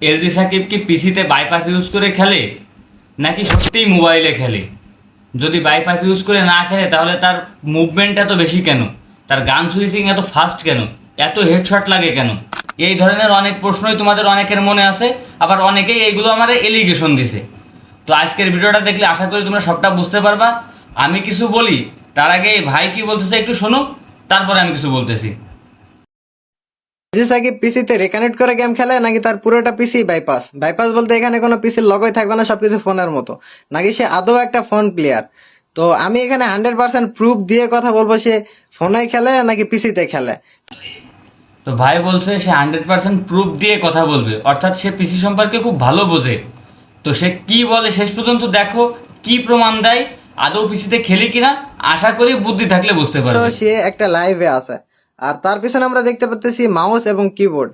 LG Shakib কি পিসিতে bypass use করে খেলে নাকি সত্যিই মোবাইলে খেলে? যদি বাইপাস ইউজ করে না খেলে তাহলে তার মুভমেন্ট এত বেশি কেন? তার গান সুইচিং এত ফাস্ট কেন? এত হেডশট লাগে কেন? এই ধরনের অনেক প্রশ্নই তোমাদের অনেকের মনে আছে, আবার অনেকেই এইগুলো আমার এলিগেশন দিছে। তো আজকের ভিডিওটা দেখলে আশা করি তোমরা সবটা বুঝতে পারবা। আমি কিছু বলি তার আগে ভাই কি বলতেছে একটু শোনো, তারপরে আমি কিছু বলতেছি। জি সাকিব পিসিতে রিকানেক্ট করে গেম খেলে নাকি তার পুরোটা পিসি বাইপাস? বাইপাস বলতে এখানে কোনো পিসির লগই থাকবে না, সবকিছু ফোনের মতো, নাকি সে আদৌ একটা ফোন প্লেয়ার? তো আমি এখানে 100% প্রুফ দিয়ে কথা বলবো সে ফোনে খেলে নাকি পিসিতে খেলে। তো ভাই বলছে সে 100% প্রুফ দিয়ে কথা বলবে, অর্থাৎ সে পিসি সম্পর্কে খুব ভালো বোঝে। তো সে কি বলে শেষ পর্যন্ত দেখো, কি প্রমাণ দেয়, আদৌ পিসিতে খেলি কিনা। আশা করি বুদ্ধি থাকলে বুঝতে তো পারবে। সে একটা লাইভে আছে, আর তার পিছনে আমরা দেখতে পাচ্ছি মাউস এবং কিবোর্ড।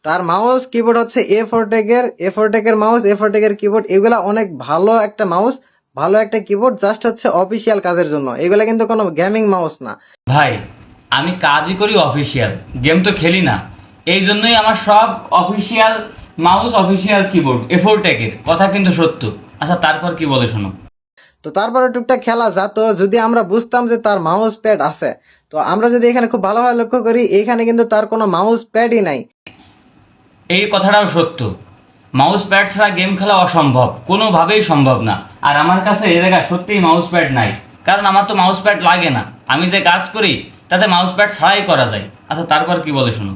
তার মাউস কিবোর্ড হচ্ছে এ4টেকের মাউস, এ4টেকের কিবোর্ড। এগুলা অনেক ভালো একটা মাউস, ভালো একটা কিবোর্ড, জাস্ট হচ্ছে অফিসিয়াল কাজের জন্য। এগুলা কিন্তু কোনো গেমিং মাউস না। ভাই আমি কাজই করি অফিসিয়াল, গেম তো খেলি না। এই জন্যই আমার সব অফিসিয়াল মাউস, অফিসিয়াল কিবোর্ড, এফোর টেকের কথা কিন্তু সত্য। আচ্ছা তারপর কি বলে শোনো। তো তারপরে টুকটাক খেলা যেত, যদি আমরা বুঝতাম যে তার মাউস প্যাড আছে। তো আমরা যদি এখানে খুব ভালোভাবে লক্ষ্য করি, এখানে কিন্তু তার কোনো মাউস প্যাডই নাই। এই কথাটাও সত্য, মাউস প্যাড ছাড়া গেম খেলা অসম্ভব, কোনোভাবেই সম্ভব না। আর আমার কাছে এই জায়গায় সত্যিই মাউস প্যাড নাই, কারণ আমার তো মাউস প্যাড লাগে না। আমি যে কাজ করি তাতে মাউস প্যাড ছাড়াই করা যায়। আচ্ছা তারপর কি বলে শোনো।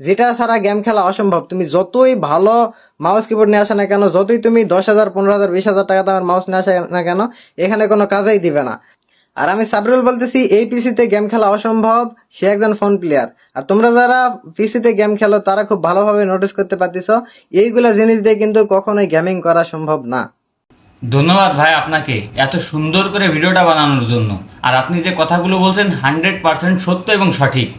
যেটা ছাড়া গেম খেলা অসম্ভব। তুমি যতই ভালো মাউস কিবোর্ড নিয়ে আসো না কেন, যতই তুমি 10,000, 15,000, 20,000 টাকা দামের মাউস নিয়ে আসো না কেন, এখানে কোনো কাজেই দিবে না। আর আমি সাবরুল বলতেছি, এই পিসিতে গেম খেলা অসম্ভব, সে একজন ফোন প্লেয়ার। আর তোমরা যারা পিসিতে গেম খেলো তারা খুব ভালোভাবে নোটিস করতে পারতেছ, এইগুলা জিনিস দিয়ে কিন্তু কখনোই গেমিং করা সম্ভব না। ধন্যবাদ ভাই আপনাকে এত সুন্দর করে ভিডিওটা বানানোর জন্য। আর আপনি যে কথাগুলো বলছেন 100% সত্য এবং সঠিক।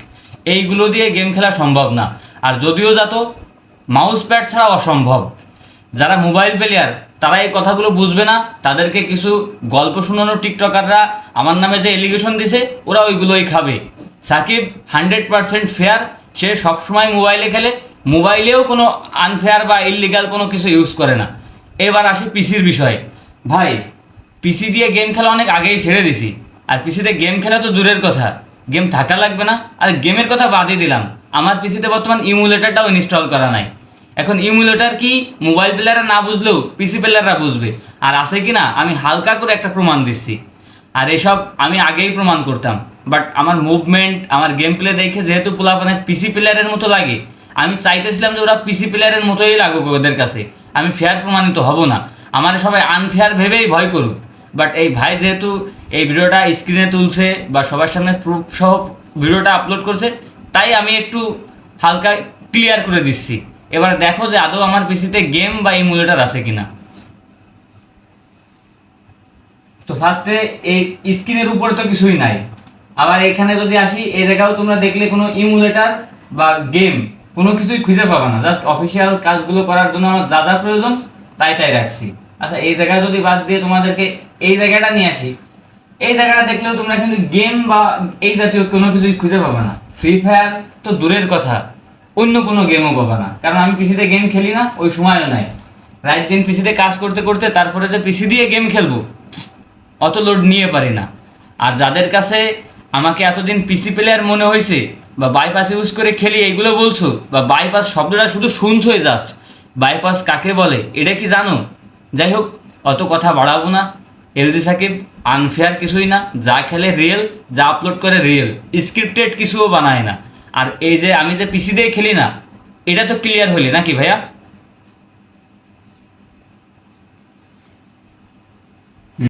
এইগুলো দিয়ে গেম খেলা সম্ভব না। আর যদিও যাত, মাউস প্যাড ছাড়া অসম্ভব। যারা মোবাইল প্লেয়ার তারা এই কথাগুলো বুঝবে না, তাদেরকে কিছু গল্প শোনানো টিকটকাররা আমার নামে যে এলিগেশন দিছে ওরা ওইগুলোই খাবে। সাকিব 100% ফেয়ার, সে সবসময় মোবাইলে খেলে, মোবাইলেও কোনো আনফেয়ার বা ইললিগাল কোনো কিছু ইউজ করে না। এবার আসি পিসির বিষয়ে। ভাই পিসি দিয়ে গেম খেলা অনেক আগেই ছেড়ে দিছি। আর পিসিতে গেম খেলা তো দূরের কথা, গেম থাকা লাগবে না। আর গেমের কথা বাদই দিলাম, আমার পিসিতে বর্তমান ইমুলেটারটাও ইনস্টল করা নাই। এখন ইমুলেটার কি মোবাইল প্লেয়াররা না বুঝলেও পিসি প্লেয়াররা বুঝবে। আর আছে কি না আমি হালকা করে একটা প্রমাণ দিচ্ছি। আর এসব আমি আগেই প্রমাণ করতাম, বাট আমার মুভমেন্ট, আমার গেম প্লে দেখে যেহেতু পোলাপানের পিসি প্লেয়ারের মতো লাগে, আমি চাইতেছিলাম যে ওরা পিসি প্লেয়ারের মতোই লাগুক ওদের কাছে। আমি ফেয়ার প্রমাণিত হব না, আমার সবাই আনফেয়ার ভেবেই ভয় করুক। বাট এই ভাই যেহেতু এই ভিডিওটা স্ক্রিনে তুলছে বা সবার সামনে প্রুফ সহ ভিডিওটা আপলোড করছে, তাই আমি একটু হালকা ক্লিয়ার করে দিচ্ছি। এবার দেখো যে আদৌ আমার পিসিতে গেম বা ইমুলেটার আছে কিনা। তো ফার্স্টে এই স্ক্রিনের উপরে তো কিছুই নাই। আবার এখানে যদি আসি, এই জায়গাও তোমরা দেখলে কোনো ইমুলেটার বা গেম কোনো কিছুই খুঁজে পাবে না। জাস্ট অফিসিয়াল কাজগুলো করার জন্য আমার যা যা প্রয়োজন তাই তাই রাখছি। আচ্ছা এই জায়গায় যদি বাদ দিয়ে তোমাদেরকে এই জায়গাটা নিয়ে আসি, এই জায়গাটা দেখলেও তোমরা কিন্তু গেম বা এই জাতীয় কোনো কিছুই খুঁজে পাবে না। ফ্রি ফায়ার তো দূরের কথা, অন্য কোনো গেমও পাবে না, কারণ আমি পিসিতে গেম খেলি না, ওই সময়ও নাই। রাত দিন পিসিতে কাজ করতে করতে তারপরে যে পিসি দিয়ে গেম খেলবো অত লোড নিয়ে পারি না। আর যাদের কাছে আমাকে এতদিন পিসি প্লেয়ার মনে হয়েছে বা বাইপাস ইউজ করে খেলি এইগুলো বলছো, বা বাইপাস শব্দটা শুধু শুনছোই জাস্ট, বাইপাস কাকে বলে এটা কি জানো? যাই হোক, অত কথা বাড়াবো না। এলজি সাকিব আনফেয়ার কিছুই না, যা খেলে রিয়েল, যা আপলোড করে রিয়েল, স্ক্রিপ্টেড কিছুও বানায় না। আর এই যে আমি যে পিসি দিয়ে খেলি না, এটা তো ক্লিয়ার হলি নাকি ভাইয়া?